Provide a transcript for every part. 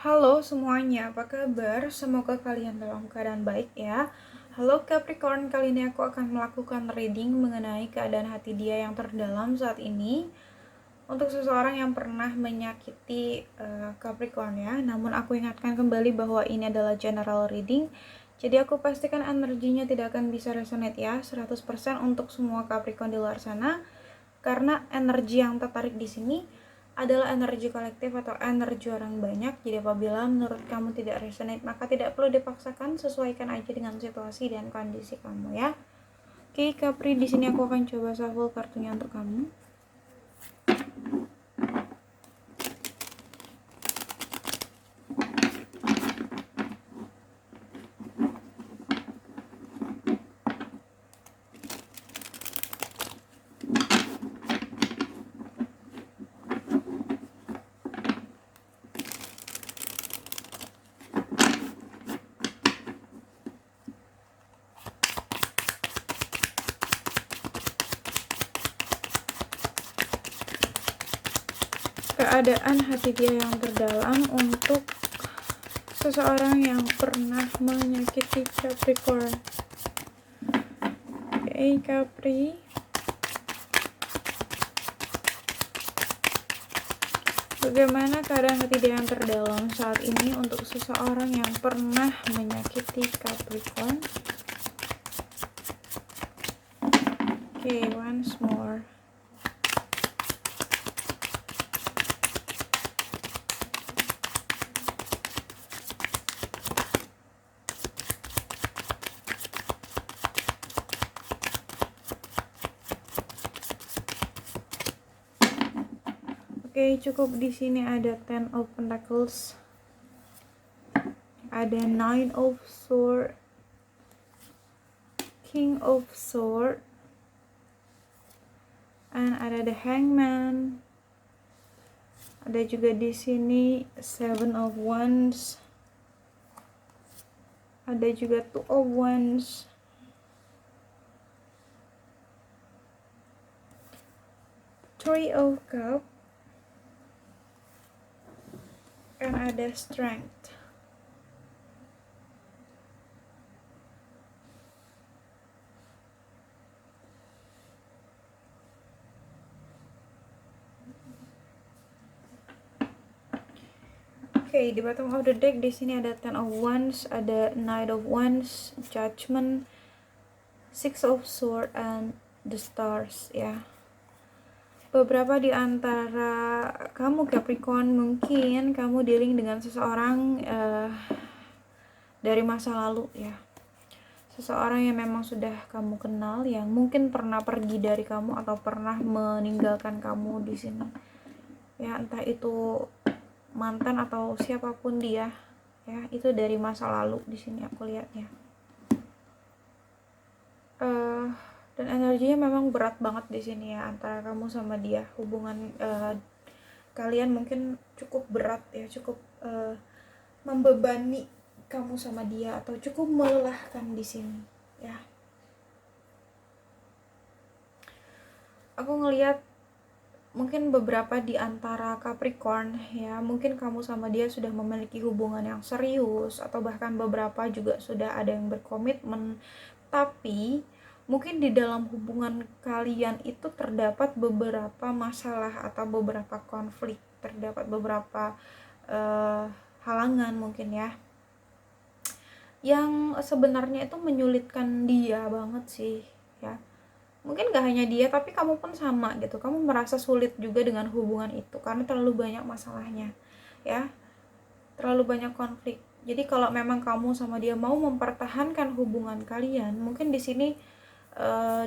Halo semuanya, apa kabar? Semoga kalian dalam keadaan baik ya. Halo Capricorn, kali ini aku akan melakukan reading mengenai keadaan hati dia yang terdalam saat ini. Untuk seseorang yang pernah menyakiti Capricorn ya. Namun aku ingatkan kembali bahwa ini adalah general reading. Jadi aku pastikan energinya tidak akan bisa resonate ya 100% untuk semua Capricorn di luar sana. Karena energi yang tertarik di sini adalah energi kolektif atau energi orang banyak. Jadi apabila menurut kamu tidak resonate, maka tidak perlu dipaksakan, sesuaikan aja dengan situasi dan kondisi kamu ya. Oke, Capri, di sini aku akan coba shuffle kartunya untuk kamu. Keadaan hati dia yang terdalam untuk seseorang yang pernah menyakiti Capricorn. Oke, Capri. Bagaimana keadaan hati dia yang terdalam saat ini untuk seseorang yang pernah menyakiti Capricorn? Oke, once more. Oke, cukup di sini ada Ten of Pentacles, ada Nine of Swords, King of Swords, and ada the Hangman. Ada juga di sini Seven of Wands, ada juga Two of Wands, Three of Cups, and ada Strength. Oke, di bottom of the deck di sini ada Ten of Wands, ada Knight of Wands, Judgment, Six of Swords, and the Stars ya. Beberapa di antara kamu Capricorn, mungkin kamu dealing dengan seseorang dari masa lalu ya. Seseorang yang memang sudah kamu kenal, yang mungkin pernah pergi dari kamu atau pernah meninggalkan kamu di sini. Ya, entah itu mantan atau siapapun dia, ya, itu dari masa lalu di sini aku lihatnya. Dan energinya memang berat banget di sini ya antara kamu sama dia. Hubungan kalian mungkin cukup berat ya, cukup membebani kamu sama dia atau cukup melelahkan di sini ya. Aku ngelihat mungkin beberapa di antara Capricorn ya, mungkin kamu sama dia sudah memiliki hubungan yang serius atau bahkan beberapa juga sudah ada yang berkomitmen, tapi mungkin di dalam hubungan kalian itu terdapat beberapa masalah atau beberapa konflik, terdapat beberapa halangan mungkin ya, yang sebenarnya itu menyulitkan dia banget sih ya. Mungkin gak hanya dia, tapi kamu pun sama gitu, kamu merasa sulit juga dengan hubungan itu karena terlalu banyak masalahnya ya, terlalu banyak konflik. Jadi kalau memang kamu sama dia mau mempertahankan hubungan kalian, mungkin di sini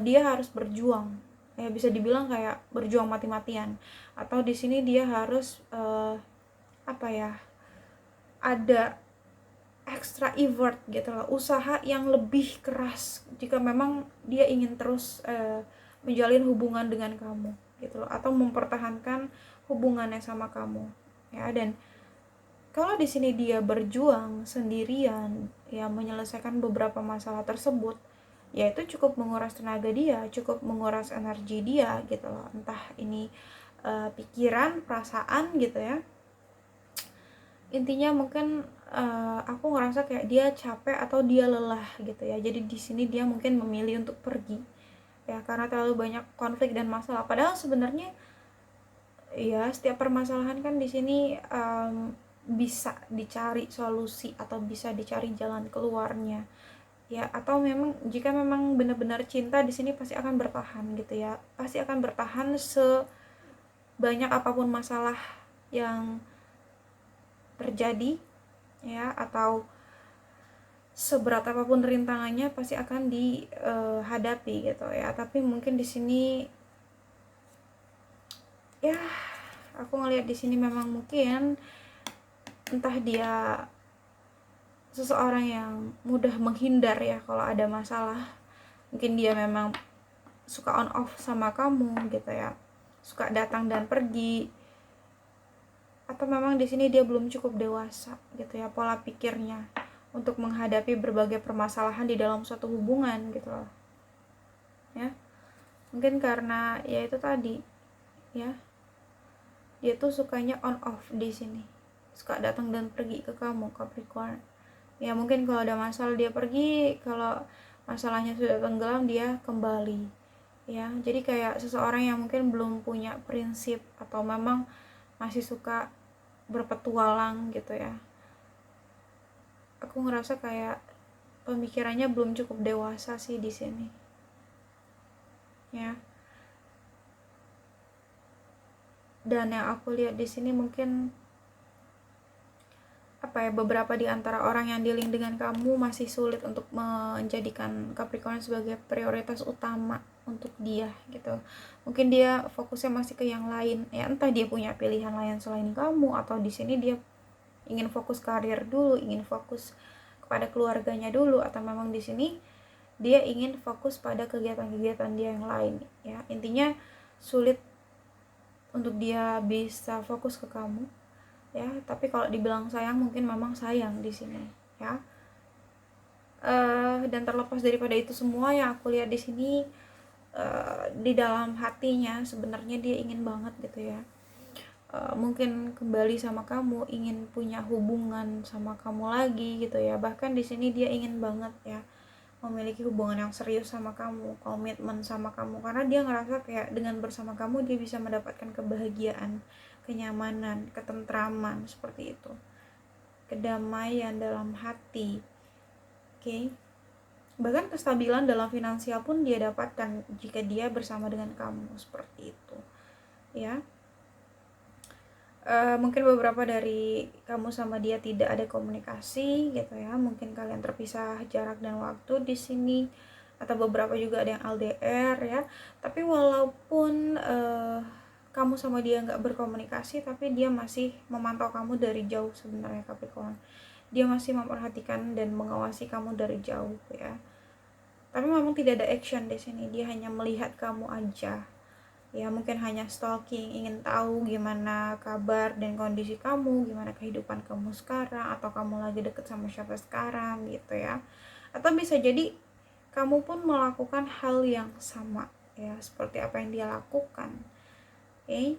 dia harus berjuang ya, bisa dibilang kayak berjuang mati-matian, atau di sini dia harus apa ya, ada extra effort gitu loh, usaha yang lebih keras jika memang dia ingin terus menjalin hubungan dengan kamu gitu loh, atau mempertahankan hubungannya sama kamu ya. Dan kalau di sini dia berjuang sendirian ya menyelesaikan beberapa masalah tersebut, ya itu cukup menguras tenaga dia, cukup menguras energi dia gitu loh, entah ini pikiran, perasaan gitu ya. intinya mungkin aku ngerasa kayak dia capek atau dia lelah gitu ya, jadi di sini dia mungkin memilih untuk pergi ya, karena terlalu banyak konflik dan masalah. Padahal sebenarnya ya setiap permasalahan kan di sini bisa dicari solusi atau bisa dicari jalan keluarnya ya, atau memang jika memang benar-benar cinta di sini pasti akan bertahan gitu ya, pasti akan bertahan sebanyak apapun masalah yang terjadi ya, atau seberat apapun rintangannya pasti akan dihadapi gitu ya. Tapi mungkin di sini ya aku ngelihat di sini memang mungkin entah dia seseorang yang mudah menghindar ya kalau ada masalah, mungkin dia memang suka on off sama kamu gitu ya, suka datang dan pergi, atau memang di sini dia belum cukup dewasa gitu ya pola pikirnya untuk menghadapi berbagai permasalahan di dalam suatu hubungan gitu loh ya. Mungkin karena ya itu tadi ya, dia tuh sukanya on off di sini, suka datang dan pergi ke kamu Capricorn ya. Mungkin kalau ada masalah dia pergi, kalau masalahnya sudah tenggelam dia kembali ya. Jadi kayak seseorang yang mungkin belum punya prinsip atau memang masih suka berpetualang gitu ya. Aku ngerasa kayak pemikirannya belum cukup dewasa sih di sini ya. Dan yang aku lihat di sini mungkin apa ya, beberapa di antara orang yang dealing dengan kamu masih sulit untuk menjadikan Capricorn sebagai prioritas utama untuk dia gitu. Mungkin dia fokusnya masih ke yang lain ya, entah dia punya pilihan lain selain kamu, atau di sini dia ingin fokus karir dulu, ingin fokus kepada keluarganya dulu, atau memang di sini dia ingin fokus pada kegiatan-kegiatan dia yang lain ya. Intinya sulit untuk dia bisa fokus ke kamu ya. Tapi kalau dibilang sayang, mungkin memang sayang di sini ya. Dan terlepas daripada itu semua, yang aku lihat di sini di dalam hatinya sebenarnya dia ingin banget gitu ya, mungkin kembali sama kamu, ingin punya hubungan sama kamu lagi gitu ya. Bahkan di sini dia ingin banget ya memiliki hubungan yang serius sama kamu, komitmen sama kamu, karena dia ngerasa kayak dengan bersama kamu dia bisa mendapatkan kebahagiaan, kenyamanan, ketentraman seperti itu, kedamaian dalam hati. Oke. Bahkan kestabilan dalam finansial pun dia dapatkan jika dia bersama dengan kamu seperti itu ya. Mungkin beberapa dari kamu sama dia tidak ada komunikasi gitu ya, mungkin kalian terpisah jarak dan waktu di sini, atau beberapa juga ada yang LDR ya. Tapi walaupun kamu sama dia nggak berkomunikasi, tapi dia masih memantau kamu dari jauh sebenarnya Capricorn. Dia masih memperhatikan dan mengawasi kamu dari jauh ya. Tapi memang tidak ada action di sini, dia hanya melihat kamu aja ya. Mungkin hanya stalking, ingin tahu gimana kabar dan kondisi kamu, gimana kehidupan kamu sekarang, atau kamu lagi deket sama siapa sekarang gitu ya. Atau bisa jadi kamu pun melakukan hal yang sama ya, seperti apa yang dia lakukan. Oke.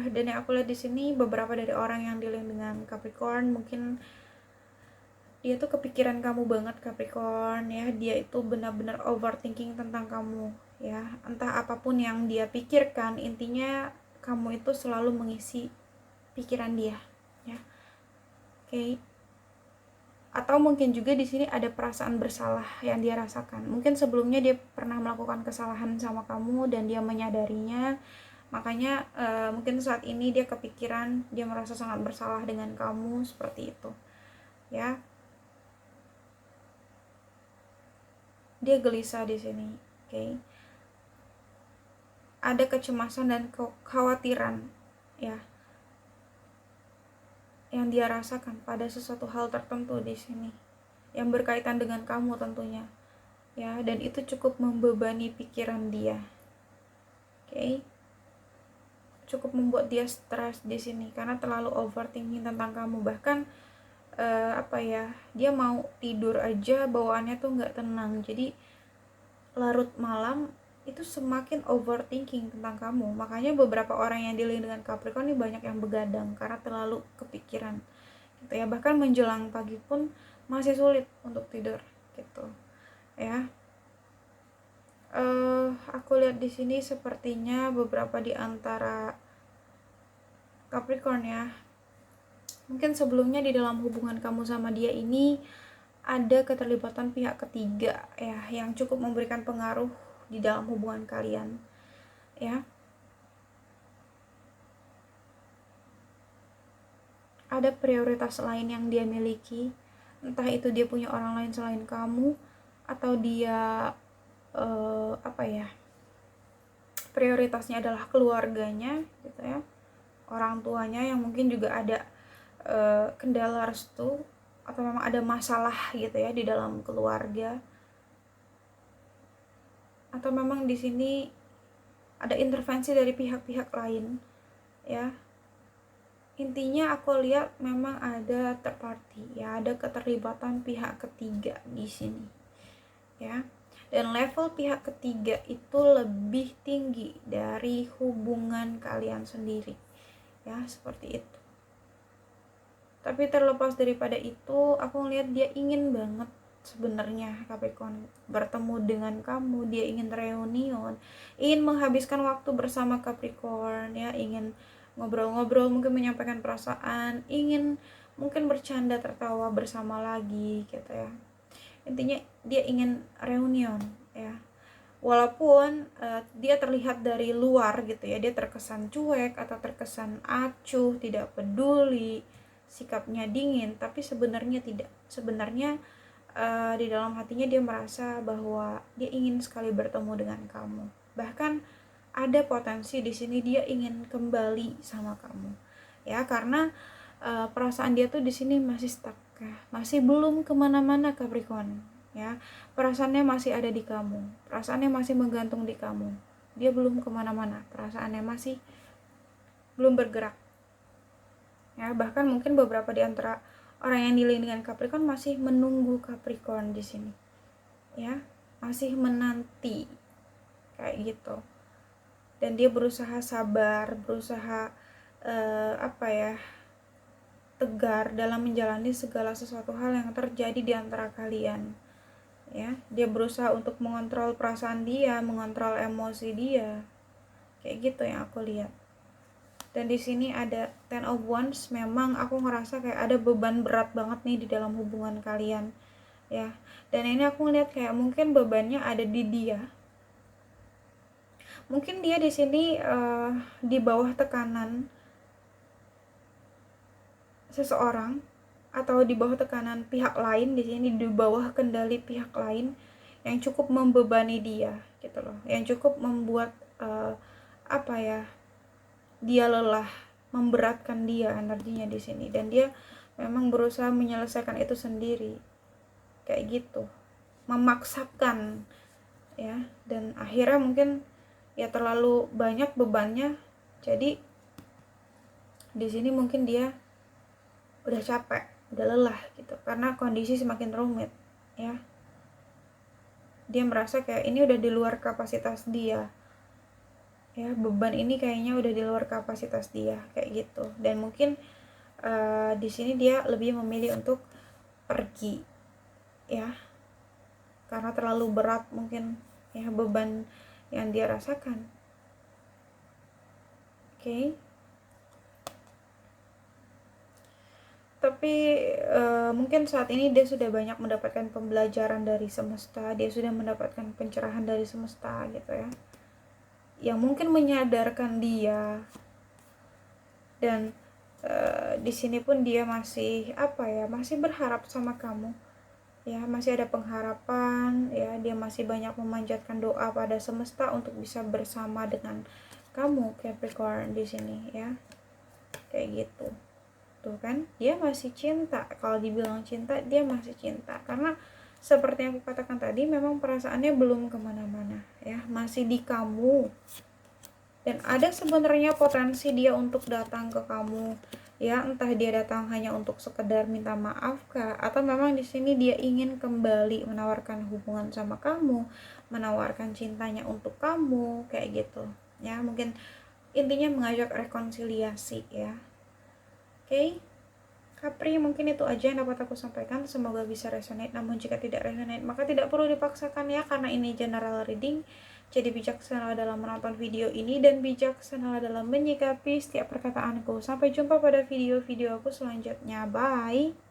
Dan yang aku lihat di sini, beberapa dari orang yang dealing dengan Capricorn, mungkin dia tuh kepikiran kamu banget Capricorn ya. Dia itu benar-benar overthinking tentang kamu ya. Entah apapun yang dia pikirkan, intinya kamu itu selalu mengisi pikiran dia ya. Oke. Atau mungkin juga di sini ada perasaan bersalah yang dia rasakan. Mungkin sebelumnya dia pernah melakukan kesalahan sama kamu dan dia menyadarinya. Makanya mungkin saat ini dia kepikiran, dia merasa sangat bersalah dengan kamu seperti itu ya. Dia gelisah di sini, oke. Ada kecemasan dan kekhawatiran ya yang dia rasakan pada sesuatu hal tertentu di sini yang berkaitan dengan kamu tentunya ya, dan itu cukup membebani pikiran dia, oke. Cukup membuat dia stres di sini karena terlalu overthinking tentang kamu. Bahkan dia mau tidur aja bawaannya tuh nggak tenang, jadi larut malam itu semakin overthinking tentang kamu. Makanya beberapa orang yang dealing dengan Capricorn ini banyak yang begadang karena terlalu kepikiran gitu ya. Bahkan menjelang pagi pun masih sulit untuk tidur gitu ya. Aku lihat di sini sepertinya beberapa di antara Capricorn ya, mungkin sebelumnya di dalam hubungan kamu sama dia ini ada keterlibatan pihak ketiga ya, yang cukup memberikan pengaruh di dalam hubungan kalian ya. Ada prioritas lain yang dia miliki, entah itu dia punya orang lain selain kamu, atau dia prioritasnya adalah keluarganya gitu ya, orang tuanya yang mungkin juga ada kendala restu, atau memang ada masalah gitu ya di dalam keluarga, atau memang di sini ada intervensi dari pihak-pihak lain ya. Intinya aku lihat memang ada third party ya, ada keterlibatan pihak ketiga di sini ya. Dan level pihak ketiga itu lebih tinggi dari hubungan kalian sendiri ya, seperti itu. Tapi terlepas daripada itu, aku ngeliat dia ingin banget sebenarnya Capricorn bertemu dengan kamu. Dia ingin reunion, ingin menghabiskan waktu bersama Capricorn ya, ingin ngobrol-ngobrol, mungkin menyampaikan perasaan, ingin mungkin bercanda tertawa bersama lagi gitu ya. Intinya dia ingin reunion ya. Walaupun dia terlihat dari luar gitu ya, dia terkesan cuek atau terkesan acuh, tidak peduli, sikapnya dingin, tapi sebenarnya tidak. Sebenarnya di dalam hatinya dia merasa bahwa dia ingin sekali bertemu dengan kamu. Bahkan ada potensi di sini dia ingin kembali sama kamu ya, karena perasaan dia tuh di sini masih stuck ya, masih belum kemana-mana Capricorn ya. Perasaannya masih ada di kamu, perasaannya masih menggantung di kamu, dia belum kemana-mana, perasaannya masih belum bergerak ya. Bahkan mungkin beberapa di antara orang yang dealing dengan Capricorn masih menunggu Capricorn di sini ya, masih menanti kayak gitu. Dan dia berusaha sabar, berusaha tegar dalam menjalani segala sesuatu hal yang terjadi di antara kalian ya. Dia berusaha untuk mengontrol perasaan dia, mengontrol emosi dia, kayak gitu yang aku lihat. Dan di sini ada Ten of Wands. Memang aku ngerasa kayak ada beban berat banget nih di dalam hubungan kalian ya. Dan ini aku ngeliat kayak mungkin bebannya ada di dia. Mungkin dia di sini di bawah tekanan seseorang, atau di bawah tekanan pihak lain, di sini di bawah kendali pihak lain yang cukup membebani dia gitu loh, yang cukup membuat dia lelah, memberatkan dia energinya di sini. Dan dia memang berusaha menyelesaikan itu sendiri kayak gitu, memaksakan ya. Dan akhirnya mungkin ya terlalu banyak bebannya, jadi di sini mungkin dia udah capek, udah lelah gitu, karena kondisi semakin rumit ya. Dia merasa kayak ini udah di luar kapasitas dia ya, beban ini kayaknya udah di luar kapasitas dia kayak gitu. Dan mungkin di sini dia lebih memilih untuk pergi ya, karena terlalu berat mungkin ya beban yang dia rasakan. Oke. Tapi mungkin saat ini dia sudah banyak mendapatkan pembelajaran dari semesta, dia sudah mendapatkan pencerahan dari semesta gitu ya, yang mungkin menyadarkan dia. Dan di sini pun dia masih masih berharap sama kamu ya, masih ada pengharapan ya. Dia masih banyak memanjatkan doa pada semesta untuk bisa bersama dengan kamu Capricorn di sini ya, kayak gitu. Tuh kan, dia masih cinta. Kalau dibilang cinta, dia masih cinta, karena seperti yang aku katakan tadi, memang perasaannya belum kemana-mana ya, masih di kamu. Dan ada sebenarnya potensi dia untuk datang ke kamu ya, entah dia datang hanya untuk sekedar minta maaf kah, atau memang di sini dia ingin kembali menawarkan hubungan sama kamu, menawarkan cintanya untuk kamu, kayak gitu ya. Mungkin intinya mengajak rekonsiliasi ya. Oke, Capri, mungkin itu aja yang dapat aku sampaikan. Semoga bisa resonate, namun jika tidak resonate maka tidak perlu dipaksakan ya, karena ini general reading. Jadi bijaksana dalam menonton video ini dan bijaksana dalam menyikapi setiap perkataanku. Sampai jumpa pada video-video aku selanjutnya. Bye.